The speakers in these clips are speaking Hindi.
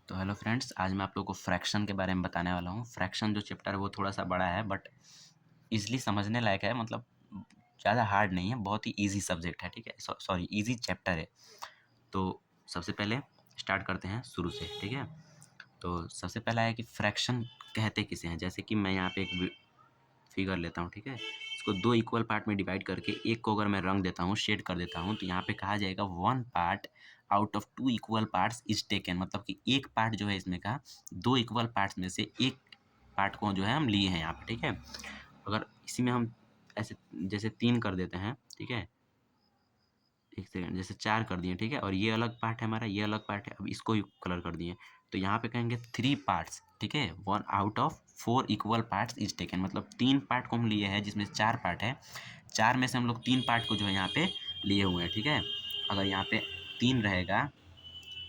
तो हेलो फ्रेंड्स, आज मैं आप लोगों को फ्रैक्शन के बारे में बताने वाला हूँ। फ्रैक्शन जो चैप्टर है वो थोड़ा-सा बड़ा है बट ईज़िली समझने लायक है, मतलब ज़्यादा हार्ड नहीं है, बहुत ही ईज़ी सब्जेक्ट है, ठीक है? सॉरी ईज़ी चैप्टर है। तो सबसे पहले स्टार्ट करते हैं शुरू से, ठीक है? तो सबसे पहला है कि फ्रैक्शन कहते किसे हैं? जैसे कि मैं यहाँ पे एक फिगर लेता हूँ, ठीक है? इसको 2 इक्वल पार्ट में डिवाइड करके एक को अगर मैं रंग देता हूँ, शेड कर देता हूँ, तो यहाँ पे कहा जाएगा 1 part out of 2 equal parts is taken, मतलब कि एक पार्ट जो है इसमें का 2 इक्वल पार्ट्स में से एक पार्ट को जो है हम लिए हैं यहाँ पे, ठीक है? अगर इसी में हम ऐसे जैसे 3 कर देते हैं, ठीक है? 1 सेकंड, जैसे 4 कर दिए, ठीक है? और ये अलग पार्ट है हमारा, ये अलग पार्ट है, अब इसको भी कलर कर दिए। तो यहाँ पे कहेंगे 3 पार्ट्स, ठीक है? 1 out of 4 equal parts is taken, मतलब 3 पार्ट को हम लिए हैं जिसमें 4 पार्ट है। 4 में से हम लोग 3 पार्ट को जो है यहाँ पे लिए हुए हैं, ठीक है? अगर यहाँ पे 3 रहेगा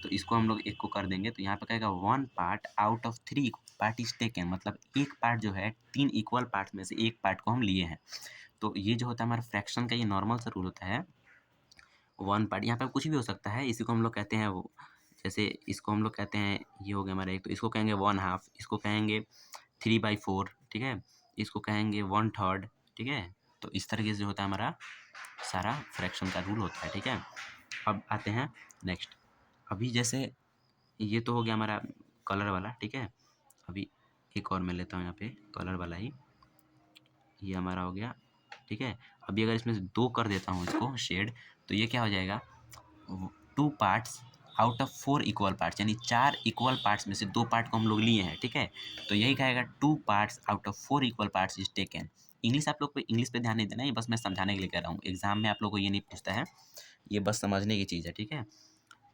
तो इसको हम लोग 1 को कर देंगे, तो यहाँ पे कहेगा 1 part out of 3 part is taken, मतलब एक पार्ट जो है 3 इक्वल पार्ट्स में से एक पार्ट को हम लिए हैं। तो ये जो होता है हमारा फ्रैक्शन का ये नॉर्मल सा रूल होता है। 1 पार्ट यहाँ पे कुछ भी हो सकता है, इसी को हम लोग कहते हैं वो, जैसे इसको हम लोग कहते हैं, ये हो गया हमारा एक, तो इसको कहेंगे 1/2, इसको कहेंगे 3/4, ठीक है? इसको कहेंगे 1/3, ठीक है? तो इस तरीके से जो होता है हमारा सारा फ्रैक्शन का रूल होता है, ठीक है? अब आते हैं नेक्स्ट। अभी जैसे ये तो हो गया हमारा कलर वाला, ठीक है? अभी एक और मैं लेता हूँ यहाँ पे कलर वाला ही, ये हमारा हो गया, ठीक है? अभी अगर इसमें से 2 कर देता हूँ इसको शेड, तो ये क्या हो जाएगा, 2 parts out of 4 equal parts, यानी 4 इक्वल पार्ट्स में से 2 पार्ट को हम लोग लिए हैं, ठीक है? तो यही कहेगा 2 parts out of 4 equal parts is taken. English आप लोग को इंग्लिश पे ध्यान नहीं देना है, ये बस मैं समझाने के लिए कह रहा हूँ। एग्ज़ाम में आप लोग को ये नहीं पूछता है, ये बस समझने की चीज़ है, ठीक है?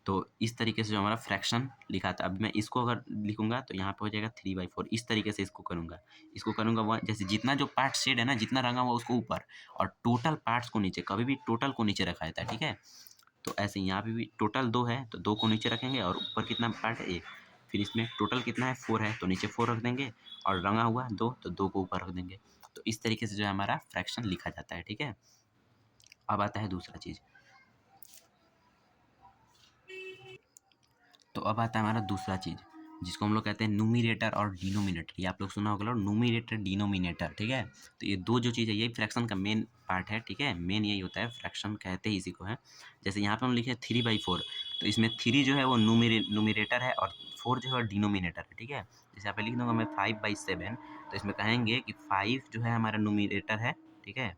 तो इस तरीके से जो हमारा फ्रैक्शन लिखा था, अब मैं इसको अगर लिखूँगा तो यहाँ पे हो जाएगा 3/4, इस तरीके से इसको करूँगा। इसको करूँगा 1, जैसे जितना जो पार्ट शेड है ना, जितना रंगा हुआ उसको ऊपर और टोटल पार्ट्स को नीचे, कभी भी टोटल को नीचे रखा जाता है, ठीक है? तो ऐसे ही यहाँ पे भी टोटल 2 है, तो 2 को नीचे रखेंगे और ऊपर कितना पार्ट है 1। फिर इसमें टोटल कितना है 4 है, तो नीचे 4 रख देंगे और रंगा हुआ 2, तो 2 को ऊपर रख देंगे। तो इस तरीके से जो है हमारा फ्रैक्शन लिखा जाता है, ठीक है? अब आता है दूसरा चीज़। तो अब आता है हमारा दूसरा चीज़, जिसको हम लोग कहते हैं न्यूमरेटर और डिनोमिनेटर। ये आप लोग सुना होगा न्यूमरेटर, डिनोमिनेटर, ठीक है? तो ये 2 जो चीज़ है, यही फ्रैक्शन का मेन पार्ट है, ठीक है? मेन यही होता है, फ्रैक्शन कहते ही इसी को है। जैसे यहाँ पे हम लिखे 3/4, तो इसमें 3 जो है वो न्यूमरेटर है और 4 जो है डिनोमिनेटर है, ठीक है? जैसे यहाँ पे लिख दूँगा मैं 5/7, तो इसमें कहेंगे कि 5 जो है हमारा न्यूमरेटर है, ठीक है?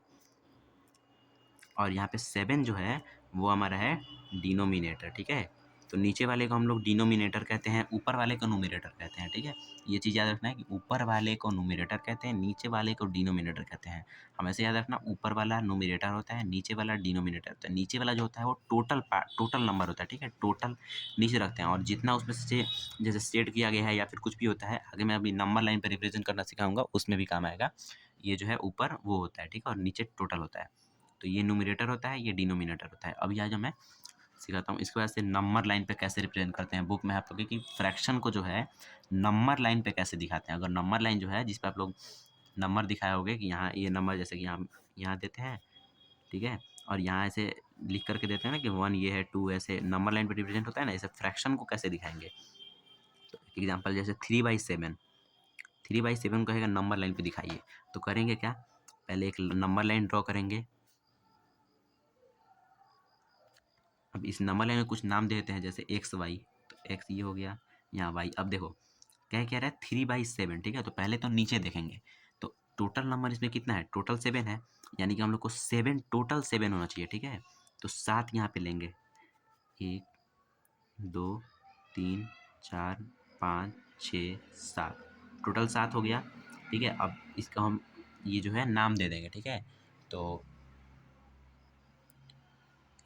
और यहाँ पे 7 जो है वो हमारा है डिनोमिनेटर, ठीक है? तो नीचे वाले को हम लोग डिनोमिनेटर कहते हैं, ऊपर वाले को न्यूमरेटर कहते हैं, ठीक है? ये चीज़ याद रखना है कि ऊपर वाले को न्यूमरेटर कहते हैं, नीचे वाले को डिनोमिनेटर कहते हैं। हमेशा याद रखना, ऊपर वाला न्यूमरेटर होता है, नीचे वाला डिनोमिनेटर होता है। नीचे वाला जो होता है वो टोटल नंबर होता है, ठीक है? टोटल नीचे रखते हैं और जितना उसमें से जैसे सेट किया गया है या फिर कुछ भी होता है, आगे मैं अभी नंबर लाइन पे रिप्रेज़ेंट करना सिखाऊँगा, उसमें भी काम आएगा। ये जो है ऊपर वो होता है, ठीक है? और नीचे टोटल होता है। तो ये न्यूमरेटर होता है, ये डिनोमिनेटर होता है। अभी आ जाओ मैं सिखाता हूँ, इसके बाद से नंबर लाइन पे कैसे रिप्रेजेंट करते हैं। बुक में आप लोगों की फ्रैक्शन को जो है नंबर लाइन पे कैसे दिखाते हैं। अगर नंबर लाइन जो है जिस पे आप लोग नंबर दिखाए होंगे कि यहाँ ये नंबर, जैसे कि यहाँ देते हैं, ठीक है? और यहाँ ऐसे लिख करके देते हैं ना कि 1 ये है, 2 ऐसे नंबर लाइन पे रिप्रेजेंट होता है ना, ऐसे फ्रैक्शन को कैसे दिखाएँगे। तो एक एग्जांपल जैसे 3/7, 3/7 को कहेगा नंबर लाइन पे दिखाइए। तो करेंगे क्या, पहले एक नंबर लाइन ड्रॉ करेंगे। अब इस नंबर लाइन में कुछ नाम दे देते हैं, जैसे एक्स वाई, तो एक्स ये हो गया, यहाँ वाई। अब देखो क्या रहा है 3/7, ठीक है? तो पहले तो नीचे देखेंगे, तो टोटल नंबर इसमें कितना है, टोटल 7 है, यानी कि हम लोग को 7 टोटल 7 होना चाहिए, ठीक है? तो 7 यहाँ पे लेंगे, 1 2 3 4 5 6 7, टोटल 7 हो गया, ठीक है? अब इसका हम ये जो है नाम दे देंगे, ठीक है? तो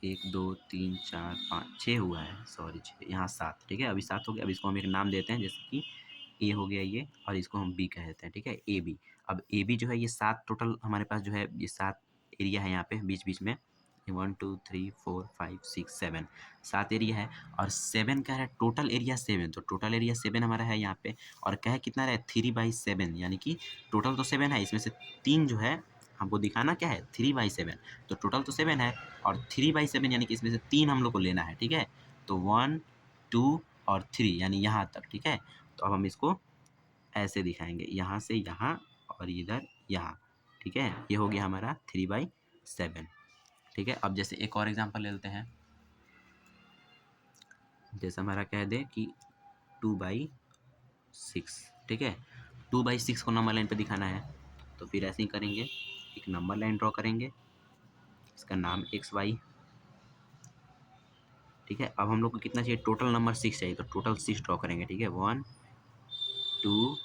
1 2 3 4 5 6 हुआ है, सॉरी 6, यहाँ 7, ठीक है? अभी 7 हो गया। अब इसको हम एक नाम देते हैं, जैसे कि ए हो गया ये, और इसको हम बी कह देते हैं, ठीक है? A B. अब ए बी जो है ये 7 टोटल हमारे पास जो है, ये 7 एरिया है यहाँ पे बीच-बीच में, 1 2 3 4 5 6 7, 7 एरिया है और 7 क्या है, टोटल एरिया 7, तो टोटल एरिया 7 हमारा है यहाँ पे। और क्या है, कितना रहा है 3/7, यानी कि टोटल तो 7 है, इसमें से 3 जो है हमको दिखाना क्या है 3/7, तो टोटल तो 7 है और 3/7 यानी कि इसमें से 3 हम लोग को लेना है, ठीक है? तो 1 2 और 3 यानी यहाँ तक, ठीक है। तो अब हम इसको ऐसे दिखाएंगे, यहाँ से यहाँ और इधर यहाँ, ठीक है। ये हो गया हमारा 3/7, ठीक है। अब जैसे एक और एग्जांपल ले लेते हैं, जैसे हमारा कह दे कि 2/6, ठीक है। 2/6 को नंबर लाइन पे दिखाना है, तो फिर ऐसे ही करेंगे, एक नंबर लाइन ड्रॉ करेंगे, इसका नाम XY, ठीक है। अब हम लोग को कितना चाहिए, टोटल नंबर 6 चाहिए, तो टोटल 6 ड्रॉ करेंगे, ठीक है। 1 2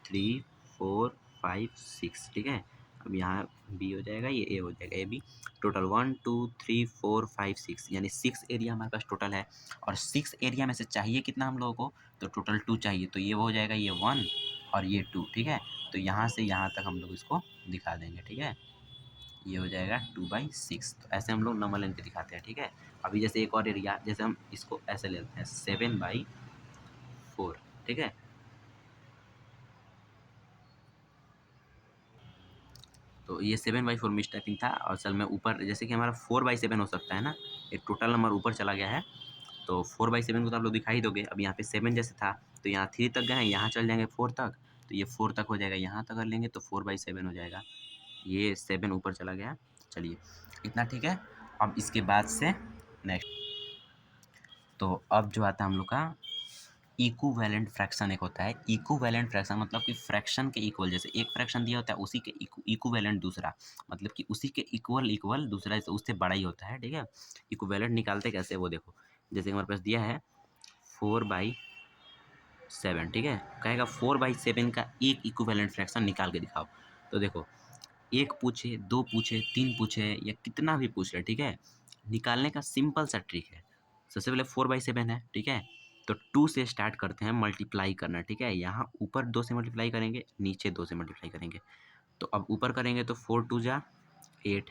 3 4 5 6, ठीक है। अब यहाँ B हो जाएगा, ये A हो जाएगा, AB। टोटल 1 2 3 4 5 6 यानी 6 एरिया हमारे पास टोटल है, और 6 एरिया में से चाहिए कितना हम लोगों को, तो टोटल 2 चाहिए, तो ये हो जाएगा, ये 1 और ये 2, ठीक है। तो यहाँ से यहाँ तक हम लोग इसको दिखा देंगे, ठीक है। ये हो जाएगा 2/6। तो ऐसे हम लोग नंबर लाइन पे दिखाते हैं, ठीक है। अभी जैसे एक और एरिया, जैसे हम इसको ऐसे ले लेते हैं 7/4, ठीक है। तो ये 7/4 मिस टाइपिंग था, और असल में ऊपर जैसे कि हमारा 4/7 हो सकता है ना, एक टोटल नंबर ऊपर चला गया है, तो 4/7 को तो आप लोग दिखा ही दोगे। अब यहाँ पे 7 जैसे था, तो यहाँ 3 तक गए हैं, यहाँ चल जाएंगे 4 तक, तो ये 4 तक हो जाएगा, यहाँ तक कर लेंगे तो 4/7 हो जाएगा, ये 7 ऊपर चला गया। चलिए इतना ठीक है। अब इसके बाद से नेक्स्ट, तो अब जो आता है हम लोग का इक्विवेलेंट फ्रैक्शन, एक होता है इक्विवेलेंट फ्रैक्शन, मतलब कि फ्रैक्शन के इक्वल, जैसे एक फ्रैक्शन दिया होता है उसी के इक्विवेलेंट दूसरा, मतलब कि उसी के इक्वल इक्वल दूसरा उससे बड़ा ही होता है, ठीक है। इक्विवेलेंट निकालते कैसे, वो देखो, जैसे हमारे पास दिया है 4/7, ठीक है। कहेगा 4/7 का एक इक्विवेलेंट फ्रैक्शन निकाल के दिखाओ, तो देखो, एक पूछे, दो पूछे, तीन पूछे, या कितना भी पूछ ले, ठीक है, निकालने का सिंपल सा ट्रिक है। सबसे पहले 4/7 है, ठीक है, तो 2 से स्टार्ट करते हैं मल्टीप्लाई करना, ठीक है। यहाँ ऊपर 2 से मल्टीप्लाई करेंगे, नीचे 2 से मल्टीप्लाई करेंगे, तो अब ऊपर करेंगे तो 4 2 जा 8,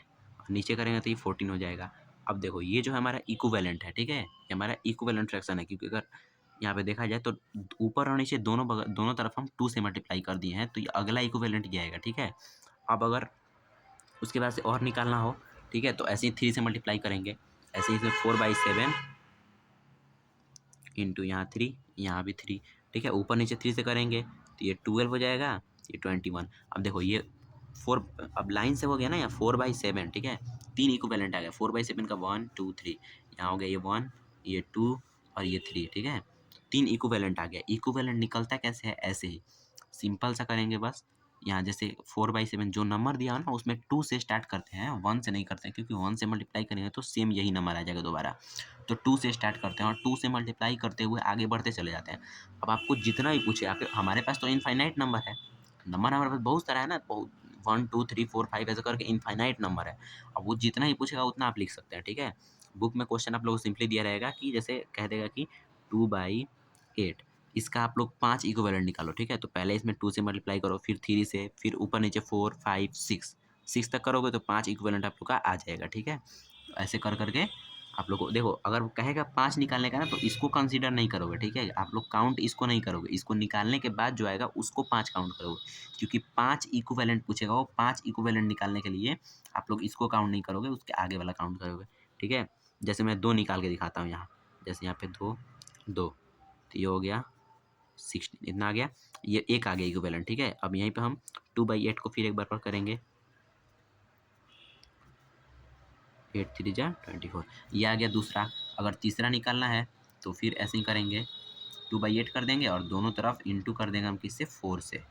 नीचे करेंगे तो ये 14 हो जाएगा। अब देखो, ये जो हमारा इक्विवेलेंट है, ठीक है, ये हमारा इक्विवेलेंट फ्रैक्शन है, क्योंकि अगर यहाँ पे देखा जाए तो ऊपर और नीचे दोनों तरफ हम 2 से मल्टीप्लाई कर दिए हैं, तो ये अगला इक्विवेलेंट ये आएगा, ठीक है। अब अगर उसके बाद से और निकालना हो, ठीक है, तो ऐसे ही 3 से मल्टीप्लाई करेंगे, ऐसे ही 4/7 इंटू यहाँ 3, यहाँ भी 3, ठीक है। ऊपर नीचे 3 से करेंगे तो ये 12 हो जाएगा, ये 21। अब देखो ये 4, अब लाइन से हो गया ना, यहाँ 4/7, ठीक है, 3 इक्विवेलेंट आ गया, 4/7 का 1 2 3, यहाँ हो गया ये 1, ये 2 और ये 3, ठीक है। 3 इक्विवेलेंट आ गया। इक्विवेलेंट निकलता कैसे है, ऐसे ही सिंपल सा करेंगे बस। यहाँ जैसे 4/7 जो नंबर दिया हो ना, उसमें 2 से स्टार्ट करते हैं, 1 से नहीं करते हैं, क्योंकि 1 से मल्टीप्लाई करेंगे तो सेम यही नंबर आ जाएगा दोबारा। तो 2 से स्टार्ट करते हैं और 2 से मल्टीप्लाई करते हुए आगे बढ़ते चले जाते हैं। अब आपको जितना भी पूछे, आपके हमारे पास तो इनफाइनाइट नंबर है, नंबर हमारे पास बहुत सारा है ना, बहुत 1 2 3 4 5 ऐसे करके इनफाइनाइट नंबर है। अब वो जितना ही पूछेगा उतना आप लिख सकते हैं, ठीक है। बुक में क्वेश्चन आप लोगों को सिंपली दिया रहेगा कि जैसे कह देगा कि 2/8, इसका आप लोग 5 इक्विवेलेंट निकालो, ठीक है। तो पहले इसमें 2 से मल्टीप्लाई करो, फिर 3 से, फिर ऊपर नीचे 4 5 6 तक करोगे तो 5 इक्विवेलेंट आप लोग का आ जाएगा, ठीक है। ऐसे कर करके आप लोग को देखो, अगर वो कहेगा 5 निकालने का ना, तो इसको कंसीडर नहीं करोगे, ठीक है। आप लोग काउंट इसको नहीं करोगे, इसको निकालने के बाद जो आएगा उसको 5 काउंट करोगे, क्योंकि 5 इक्विवेलेंट पूछेगा, वो 5 इक्विवेलेंट निकालने के लिए आप लोग इसको काउंट नहीं करोगे, उसके आगे वाला काउंट करोगे, ठीक है। जैसे मैं 2 निकाल के दिखाता हूँ यहाँ, जैसे यहाँ पे 2 2, तो ये हो गया 16, इतना आ गया, ये एक आ गया इक्विवेलेंट, ठीक है। अब यहीं पे हम 2/8 को फिर एक बार पर करेंगे, 8 3 जा 24, ये आ गया दूसरा। अगर तीसरा निकालना है तो फिर ऐसे ही करेंगे, 2/8 कर देंगे और दोनों तरफ इंटू कर देंगे हम किससे, 4 से।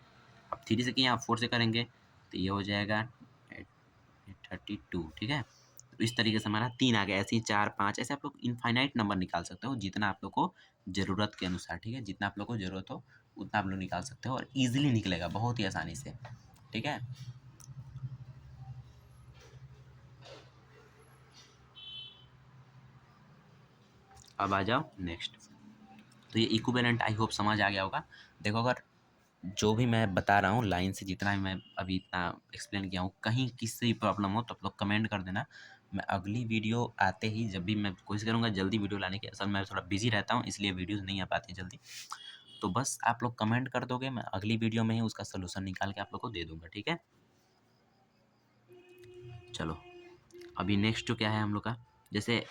अब 3 से किए, आप 4 से करेंगे तो ये हो जाएगा 32, ठीक है। तो इस तरीके से हमारा 3 आ गया, ऐसे ही 4 5, ऐसे आप लोग इनफाइनाइट नंबर निकाल सकते हो, जितना आप लोग को ज़रूरत के अनुसार, ठीक है, जितना आप लोग को ज़रूरत हो उतना आप लोग निकाल सकते हो, और ईजिली निकलेगा बहुत ही आसानी से, ठीक है। अब आ जाओ नेक्स्ट। तो ये इक्विवेलेंट आई होप समझ आ गया होगा। देखो, अगर जो भी मैं बता रहा हूँ लाइन से, जितना भी मैं अभी इतना एक्सप्लेन किया हूँ, कहीं किसी प्रॉब्लम हो तो आप लोग कमेंट कर देना। मैं अगली वीडियो आते ही, जब भी, मैं कोशिश करूँगा जल्दी वीडियो लाने की। असल में मैं थोड़ा बिजी रहता हूँ, इसलिए वीडियोज़ नहीं आ पाती जल्दी। तो बस आप लोग कमेंट कर दोगे, मैं अगली वीडियो में ही उसका सोल्यूशन निकाल के आप लोग को दे दूँगा, ठीक है। चलो, अभी नेक्स्ट जो क्या है हम लोग का, जैसे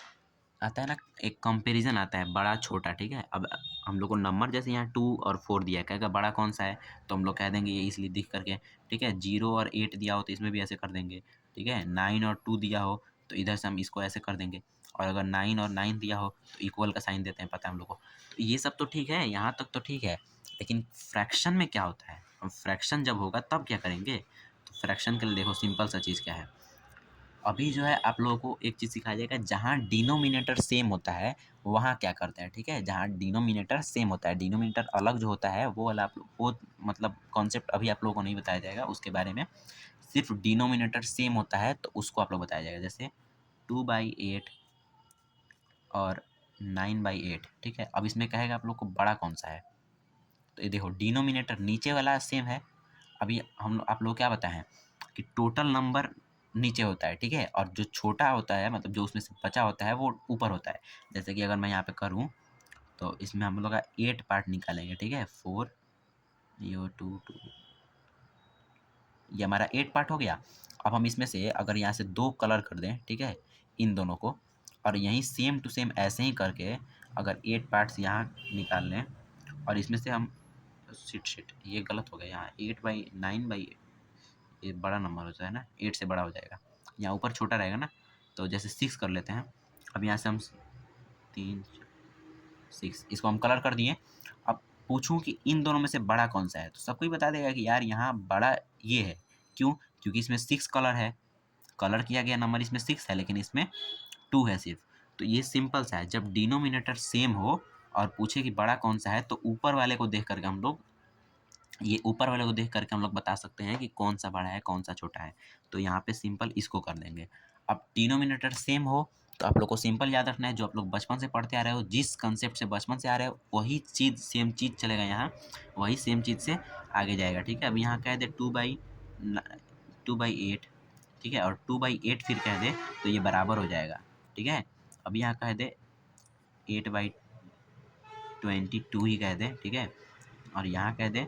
आता है ना, एक कंपैरिजन आता है बड़ा छोटा, ठीक है। अब हम लोग को नंबर जैसे यहाँ 2 और 4 दिया है, कहेगा बड़ा कौन सा है, तो हम लोग कह देंगे ये इसलिए दिख करके, ठीक है। 0 और 8 दिया हो तो इसमें भी ऐसे कर देंगे, ठीक है। 9 और 2 दिया हो तो इधर से हम इसको ऐसे कर देंगे, और अगर 9 और 9 दिया हो तो इक्वल का साइन देते हैं, पता है हम लोग को। तो ये सब तो ठीक है, यहाँ तक तो ठीक है, लेकिन फ्रैक्शन में क्या होता है, हम फ्रैक्शन जब होगा तब क्या करेंगे। तो फ्रैक्शन के लिए देखो सिंपल सा चीज़ क्या है। अभी जो है आप लोगों को एक चीज़ सिखाया जाएगा, जहाँ डिनोमिनेटर सेम होता है वहाँ क्या करते हैं, ठीक है। जहाँ डिनोमिनेटर सेम होता है, डिनोमिनेटर अलग जो होता है वो वाला आप लोग वो मतलब कॉन्सेप्ट अभी आप लोगों को नहीं बताया जाएगा उसके बारे में। सिर्फ डिनोमिनेटर सेम होता है तो उसको आप लोग बताया जाएगा, जैसे 2/8 और 9/8, ठीक है। अब इसमें कहेगा आप लोग को बड़ा कौन सा है, तो ये देखो डिनोमिनेटर नीचे वाला सेम है। अभी हम आप लोग क्या बताएं कि टोटल नंबर नीचे होता है, ठीक है, और जो छोटा होता है मतलब जो उसमें से बचा होता है वो ऊपर होता है। जैसे कि अगर मैं यहाँ पे करूँ तो इसमें हम लोग का 8 पार्ट निकालेंगे, ठीक है। 4 यो 2 ये हमारा 8 पार्ट हो गया। अब हम इसमें से अगर यहाँ से 2 कलर कर दें, ठीक है, इन दोनों को, और यहीं सेम टू सेम ऐसे ही करके अगर 8 पार्ट्स यहाँ निकाल लें, और इसमें से हम शिट ये गलत हो गया, यहाँ 8/9/8 ये बड़ा नंबर होता है ना, 8 से बड़ा हो जाएगा, यहाँ ऊपर छोटा रहेगा ना, तो जैसे 6 कर लेते हैं। अब यहाँ से हम 3 6 इसको हम कलर कर दिए। अब पूछूं कि इन दोनों में से बड़ा कौन सा है, तो सबको ही बता देगा कि यार यहाँ बड़ा ये है। क्यों? क्योंकि इसमें 6 कलर है, कलर किया गया नंबर इसमें 6 है, लेकिन इसमें 2 है सिर्फ। तो ये सिंपल सा है, जब डिनोमिनेटर सेम हो और पूछे कि बड़ा कौन सा है, तो ऊपर वाले को देख करके हम लोग ये ऊपर वाले को देख करके हम लोग बता सकते हैं कि कौन सा बड़ा है कौन सा छोटा है। तो यहाँ पे सिंपल इसको कर देंगे। अब डिनोमिनेटर सेम हो तो आप लोग को सिंपल याद रखना है, जो आप लोग बचपन से पढ़ते आ रहे हो, जिस कंसेप्ट से बचपन से आ रहे हो वही चीज़ सेम चीज़ चलेगा यहाँ, वही सेम चीज़ से आगे जाएगा, ठीक है। अब यहाँ कह दे 2/8, ठीक है, और 2/8 फिर कह दे तो ये बराबर हो जाएगा, ठीक है। अब यहाँ कह दे 8/22 ही कह दे, ठीक है, और यहाँ कह दे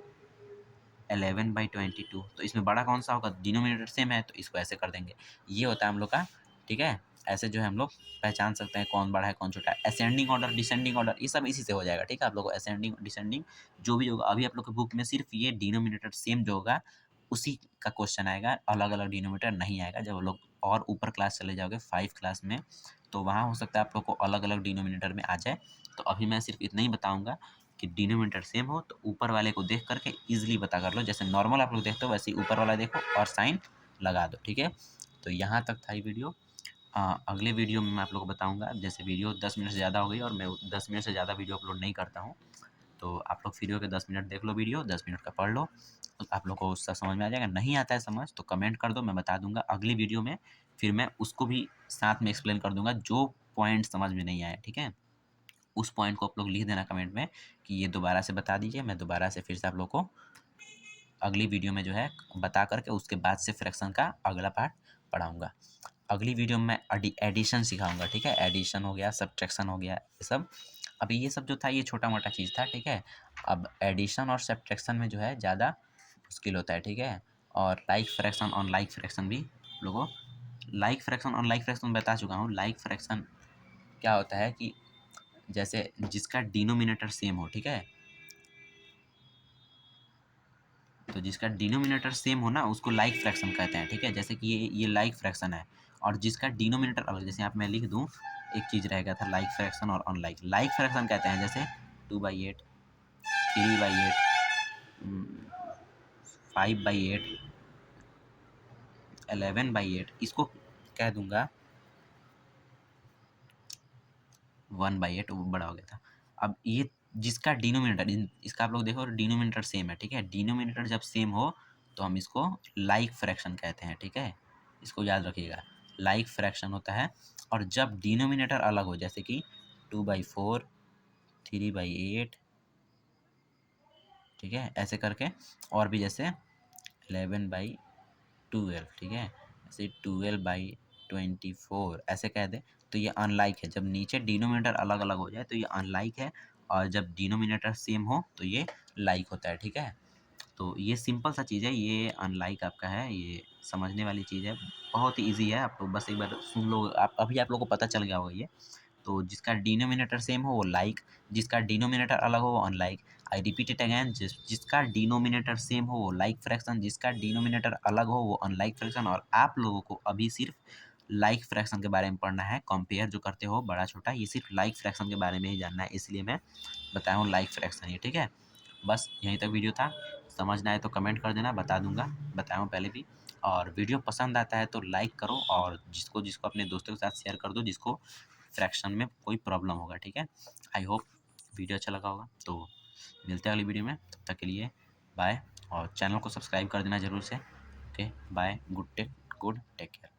11/22, तो इसमें बड़ा कौन सा होगा, डिनोमिनेटर सेम है तो इसको ऐसे कर देंगे। ये होता है हम लोग का, ठीक है। ऐसे जो है हम लोग पहचान सकते हैं कौन बड़ा है कौन छोटा है। असेंडिंग ऑर्डर, डिसेंडिंग ऑर्डर, ये सब इसी से हो जाएगा, ठीक है। आप लोग को असेंडिंग डिसेंडिंग जो भी होगा, अभी आप लोग के बुक में सिर्फ ये डिनोमिनेटर सेम जो होगा उसी का क्वेश्चन आएगा, अलग अलग डिनोमिनेटर नहीं आएगा। जब लोग और ऊपर क्लास चले जाओगे 5 क्लास में, तो वहाँ हो सकता है आप लोग को अलग अलग डिनोमिनेटर में आ जाए। तो अभी मैं सिर्फ इतना ही बताऊँगा कि डिनोमिनेटर सेम हो तो ऊपर वाले को देख करके ईजिली पता कर लो, जैसे नॉर्मल आप लोग देखते हो वैसे ही ऊपर वाला देखो और साइन लगा दो, ठीक है। तो यहाँ तक था ये वीडियो। अगले वीडियो में मैं आप लोग को बताऊँगा, जैसे वीडियो 10 मिनट से ज़्यादा हो गई और मैं 10 मिनट से ज़्यादा वीडियो अपलोड नहीं करता हूँ, तो आप लोग फ्री होकर 10 मिनट देख लो, वीडियो 10 मिनट का पढ़ लो, तो आप लोग को उसका समझ में आ जाएगा। नहीं आता है समझ तो कमेंट कर दो, मैं बता दूंगा अगली वीडियो में, फिर मैं उसको भी साथ में एक्सप्लेन कर दूंगा जो पॉइंट समझ में नहीं आया, ठीक है। उस पॉइंट को आप लोग लिख देना कमेंट में कि ये दोबारा से बता दीजिए, मैं दोबारा से फिर से आप लोग को अगली वीडियो में जो है बता करके उसके बाद से फ्रैक्शन का अगला पार्ट पढ़ाऊँगा। अगली वीडियो में मैं एडिशन सिखाऊँगा, ठीक है। एडिशन हो गया, सब्ट्रैक्शन हो गया, ये सब। अभी ये सब जो था ये छोटा-मोटा चीज़ था, ठीक है। अब एडिशन और सब्ट्रैक्शन में जो है ज़्यादा मुश्किल होता है, ठीक है। और लाइक फ्रैक्शन और लाइक फ्रैक्शन भी लोगों लाइक फ्रैक्शन और लाइक फ्रैक्शन बता चुका हूँ। लाइक फ्रैक्शन क्या होता है कि जैसे जिसका डिनोमिनेटर सेम हो, ठीक है, तो जिसका डिनोमिनेटर सेम हो ना उसको लाइक फ्रैक्शन कहते हैं, ठीक है। जैसे कि ये लाइक फ्रैक्शन है, और जिसका डिनोमिनेटर अलग, जैसे यहाँ पे मैं लिख दूँ एक चीज़ रहेगा था लाइक फ्रैक्शन और अनलाइक। लाइक फ्रैक्शन कहते हैं जैसे 2/8, 3/8, 5/8, 11/8, इसको कह दूंगा 1/8, वो बड़ा हो गया था। अब ये जिसका डिनोमिनेटर इसका आप लोग देखो डिनोमिनेटर सेम है, ठीक है। डिनोमिनेटर जब सेम हो तो हम इसको लाइक फ्रैक्शन कहते हैं, ठीक है। इसको याद रखिएगा, लाइक फ्रैक्शन होता है। और जब डिनोमिनेटर अलग हो, जैसे कि 2/4, 3/8, ठीक है, ऐसे करके, और भी जैसे 11/12, ठीक है, ऐसे 12/24 ऐसे कह दे तो ये अनलाइक है। जब नीचे डिनोमिनेटर अलग अलग हो जाए तो ये अनलाइक है, और जब डिनोमिनेटर सेम हो तो ये लाइक होता है, ठीक है। तो ये सिंपल सा चीज़ है, ये अनलाइक आपका है, ये समझने वाली चीज़ है, बहुत ही ईजी है। आप लोग बस एक बार सुन लो, आप अभी आप लोग को पता चल गया होगा ये। तो जिसका डिनोमिनेटर सेम हो वो लाइक, जिसका डिनोमिनेटर अलग हो वो unlike. I repeat it again, जिसका डिनोमिनेटर सेम हो वो लाइक फ्रैक्शन, जिसका डिनोमिनेटर अलग हो वो अनलाइक फ्रैक्शन। और आप लोगों को अभी सिर्फ लाइक फ्रैक्शन के बारे में पढ़ना है। कंपेयर जो करते हो बड़ा छोटा, ये सिर्फ लाइक फ्रैक्शन के बारे में ही जानना है, इसलिए मैं बताया हूँ लाइक फ्रैक्शन ये, ठीक है। बस यहीं तक वीडियो था। समझना है तो कमेंट कर देना, बता दूंगा, बताया हूँ पहले भी। और वीडियो पसंद आता है तो लाइक करो, और जिसको जिसको अपने दोस्तों के साथ शेयर कर दो जिसको फ्रैक्शन में कोई प्रॉब्लम होगा, ठीक है। आई होप वीडियो अच्छा लगा होगा। तो मिलते हैं अगली वीडियो में, तब तक के लिए बाय। और चैनल को सब्सक्राइब कर देना ज़रूर से। Okay bye, good take care.